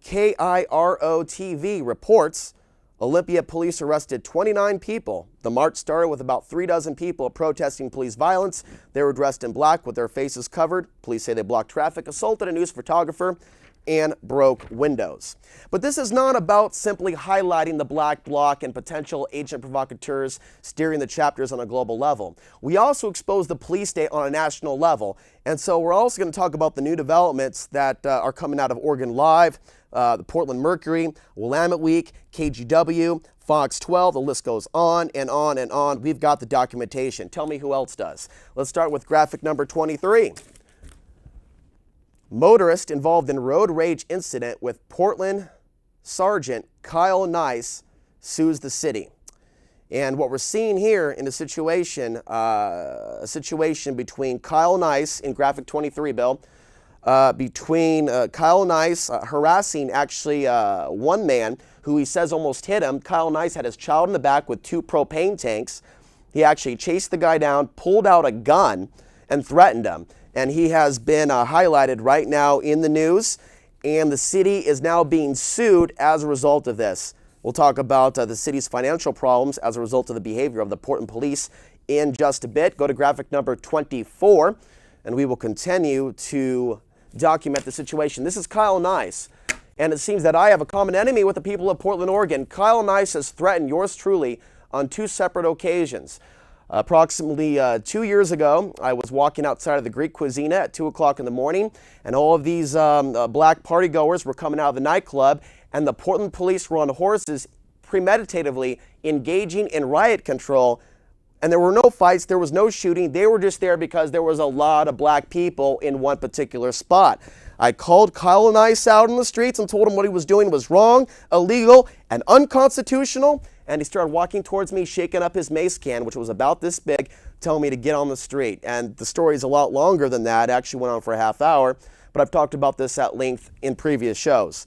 KIRO TV reports Olympia police arrested 29 people. The march started with about 36 people protesting police violence. They were dressed in black with their faces covered. Police say they blocked traffic, assaulted a news photographer, and broke windows. But this is not about simply highlighting the black bloc and potential agent provocateurs steering the chapters on a global level. We also expose the police state on a national level. And so we're also going to talk about the new developments that are coming out of Oregon Live, the Portland Mercury, Willamette Week, KGW, Fox 12, the list goes on and on and on. We've got the documentation. Tell me who else does. Let's start with graphic number 23. Motorist involved in road rage incident with Portland Sergeant Kyle Nice sues the city. And what we're seeing here in a situation between Kyle Nice in graphic 23, Bill, between Kyle Nice harassing actually one man who he says almost hit him. Kyle Nice had his child in the back with 2 propane tanks. He actually chased the guy down, pulled out a gun, and threatened him. And he has been highlighted right now in the news, and the city is now being sued as a result of this. We'll talk about the city's financial problems as a result of the behavior of the Portland police in just a bit. Go to graphic number 24, and we will continue to document the situation. This is Kyle Nice, and it seems that I have a common enemy with the people of Portland, Oregon. Kyle Nice has threatened yours truly on 2 separate occasions. Approximately 2 years ago, I was walking outside of the Greek Cuisine at 2 o'clock in the morning, and all of these black partygoers were coming out of the nightclub, and the Portland police were on horses premeditatively engaging in riot control. And there were no fights, there was no shooting. They were just there because there was a lot of black people in one particular spot. I called Kyle Nice out in the streets and told him what he was doing was wrong, illegal, and unconstitutional. And he started walking towards me, shaking up his mace can, which was about this big, telling me to get on the street. And the story is a lot longer than that. It actually went on for a half hour, but I've talked about this at length in previous shows.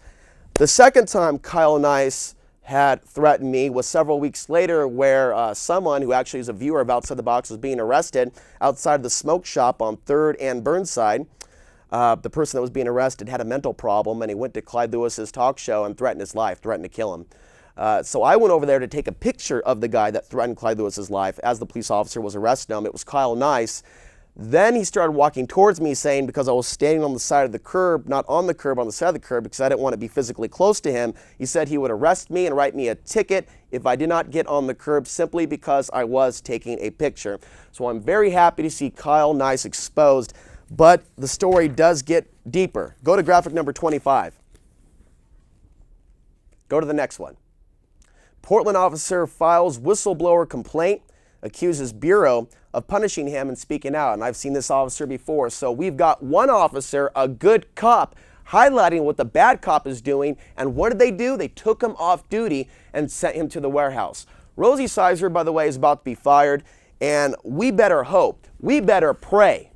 The second time Kyle Nice had threatened me was several weeks later, where someone who actually is a viewer of Outside the Box was being arrested outside the smoke shop on 3rd and Burnside. The person that was being arrested had a mental problem, and he went to Clyde Lewis's talk show and threatened his life, threatened to kill him. So I went over there to take a picture of the guy that threatened Clyde Lewis's life as the police officer was arresting him. It was Kyle Nice. Then he started walking towards me, saying, because I was standing on the side of the curb, not on the curb, on the side of the curb, because I didn't want to be physically close to him, he said he would arrest me and write me a ticket if I did not get on the curb, simply because I was taking a picture. So I'm very happy to see Kyle Nice exposed, but the story does get deeper. Go to graphic number 25. Go to the next one. Portland officer files whistleblower complaint, accuses Bureau of punishing him and speaking out. And I've seen this officer before. So we've got one officer, a good cop, highlighting what the bad cop is doing. And what did they do? They took him off duty and sent him to the warehouse. Rosie Sizer, by the way, is about to be fired. And we better hope, we better pray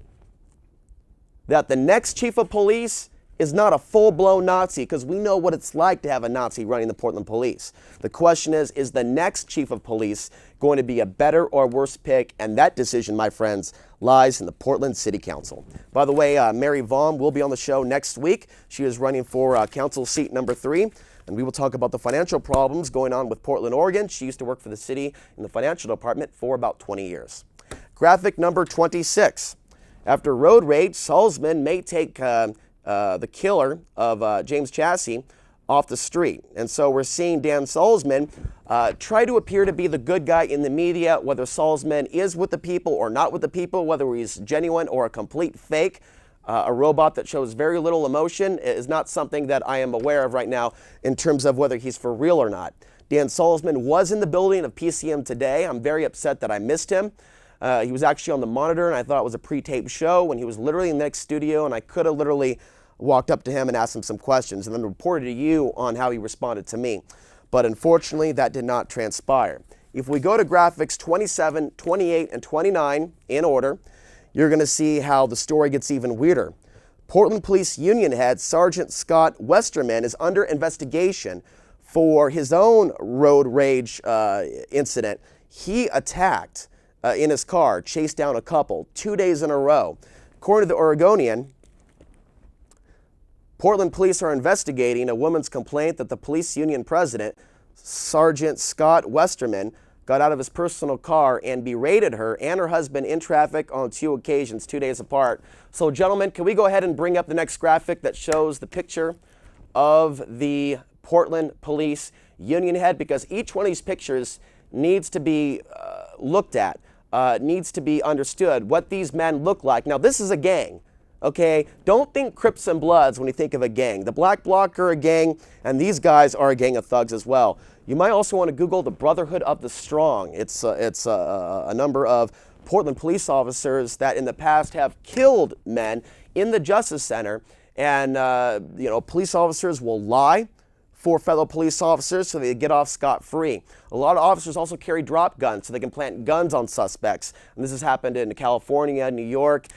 that the next chief of police is not a full-blown Nazi, because we know what it's like to have a Nazi running the Portland police. The question is the next chief of police going to be a better or worse pick? And that decision, my friends, lies in the Portland City Council. By the way, Mary Vaughn will be on the show next week. She is running for council seat number 3. And we will talk about the financial problems going on with Portland, Oregon. She used to work for the city in the financial department for about 20 years. Graphic number 26. After road rage, Salzman may take the killer of James Chassie off the street. And so we're seeing Dan Salzman try to appear to be the good guy in the media, whether Salzman is with the people or not with the people, whether he's genuine or a complete fake. A robot that shows very little emotion is not something that I am aware of right now in terms of whether he's for real or not. Dan Salzman was in the building of PCM today. I'm very upset that I missed him. He was actually on the monitor, and I thought it was a pre-taped show when he was literally in the next studio, and I could have literally walked up to him and asked him some questions and then reported to you on how he responded to me. But unfortunately, that did not transpire. If we go to graphics 27, 28, and 29 in order, you're going to see how the story gets even weirder. Portland Police Union head Sergeant Scott Westerman is under investigation for his own road rage incident. He attacked in his car, chased down a couple 2 days in a row. According to the Oregonian, Portland police are investigating a woman's complaint that the police union president, Sergeant Scott Westerman, got out of his personal car and berated her and her husband in traffic on 2 occasions, 2 days apart. So, gentlemen, can we go ahead and bring up the next graphic that shows the picture of the Portland police union head? Because each one of these pictures needs to be looked at, needs to be understood, what these men look like. Now, this is a gang. Okay, don't think Crips and Bloods when you think of a gang. The Black Bloc are a gang, and these guys are a gang of thugs as well. You might also want to Google the Brotherhood of the Strong. It's a number of Portland police officers that in the past have killed men in the Justice Center, and police officers will lie for fellow police officers so they get off scot-free. A lot of officers also carry drop guns so they can plant guns on suspects. And this has happened in California, New York.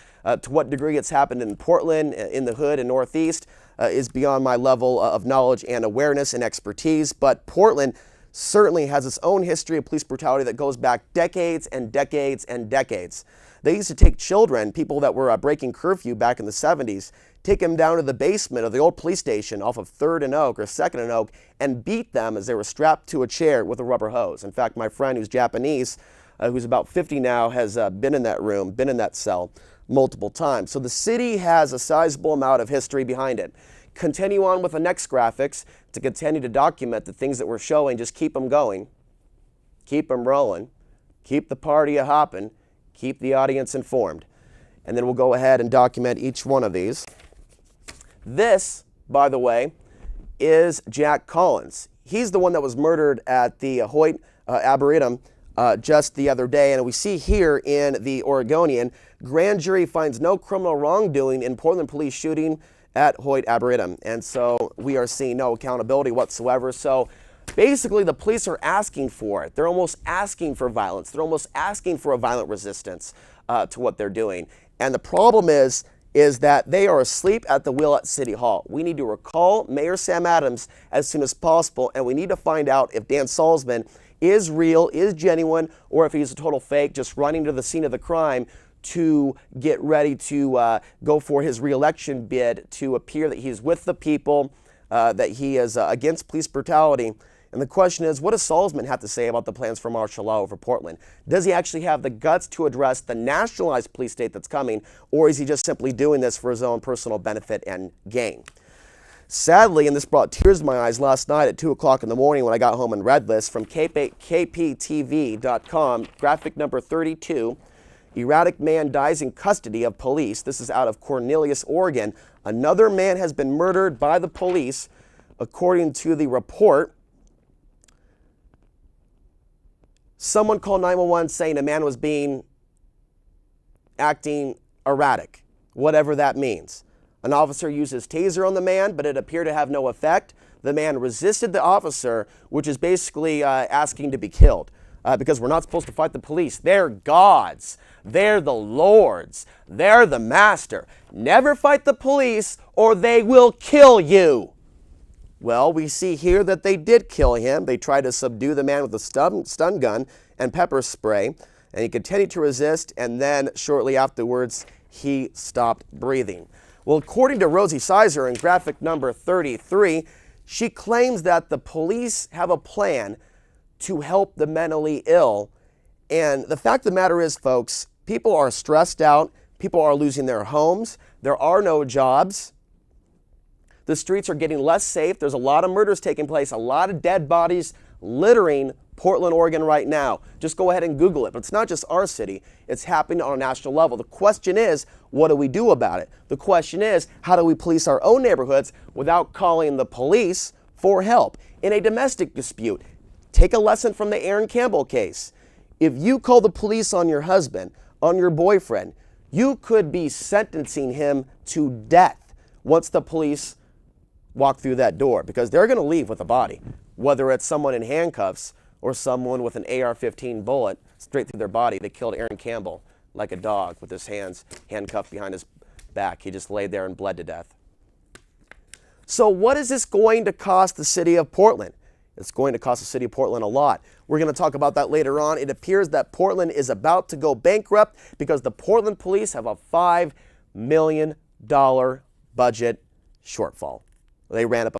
To what degree it's happened in Portland, in the hood and Northeast, is beyond my level of knowledge and awareness and expertise. But Portland certainly has its own history of police brutality that goes back decades and decades and decades. They used to take children, people that were breaking curfew back in the 70s, take them down to the basement of the old police station off of 3rd and Oak or 2nd and Oak and beat them as they were strapped to a chair with a rubber hose. In fact, my friend who's Japanese, who's about 50 now, has been in that room, been in that cell multiple times. So the city has a sizable amount of history behind it. Continue on with the next graphics to continue to document the things that we're showing. Just keep them going, keep them rolling, keep the party a-hopping, keep the audience informed. And then we'll go ahead and document each one of these. This, by the way, is Jack Collins. He's the one that was murdered at the Hoyt Arboretum just the other day. And we see here in the Oregonian, grand jury finds no criminal wrongdoing in Portland police shooting at Hoyt Arboretum. And so we are seeing no accountability whatsoever. So basically the police are asking for it. They're almost asking for violence. They're almost asking for a violent resistance to what they're doing. And the problem is that they are asleep at the wheel at City Hall. We need to recall Mayor Sam Adams as soon as possible, and we need to find out if Dan Salzman is real, is genuine, or if he's a total fake, just running to the scene of the crime to get ready to go for his re-election bid to appear that he's with the people, that he is against police brutality. And the question is, what does Salzman have to say about the plans for martial law over Portland? Does he actually have the guts to address the nationalized police state that's coming, or is he just simply doing this for his own personal benefit and gain? Sadly, and this brought tears to my eyes last night at 2 o'clock in the morning when I got home and read this from KPTV.com, graphic number 32, erratic man dies in custody of police. This is out of Cornelius, Oregon. Another man has been murdered by the police, according to the report. Someone called 911 saying a man was acting erratic, whatever that means. An officer used his taser on the man, but it appeared to have no effect. The man resisted the officer, which is basically asking to be killed, because we're not supposed to fight the police. They're gods. They're the lords. They're the master. Never fight the police or they will kill you. Well, we see here that they did kill him. They tried to subdue the man with a stun gun and pepper spray, and he continued to resist, and then shortly afterwards, he stopped breathing. Well, according to Rosie Sizer in graphic number 33, she claims that the police have a plan to help the mentally ill. And the fact of the matter is, folks, people are stressed out. People are losing their homes. There are no jobs. The streets are getting less safe. There's a lot of murders taking place, a lot of dead bodies littering Portland, Oregon right now. Just go ahead and Google it. But it's not just our city. It's happening on a national level. The question is, what do we do about it? The question is, how do we police our own neighborhoods without calling the police for help? In a domestic dispute, take a lesson from the Aaron Campbell case. If you call the police on your husband, on your boyfriend, you could be sentencing him to death once the police walk through that door, because they're going to leave with a body, whether it's someone in handcuffs or someone with an AR-15 bullet straight through their body. They killed Aaron Campbell like a dog with his hands handcuffed behind his back. He just laid there and bled to death. So what is this going to cost the city of Portland? It's going to cost the city of Portland a lot. We're going to talk about that later on. It appears that Portland is about to go bankrupt because the Portland police have a $5 million budget shortfall. They ran up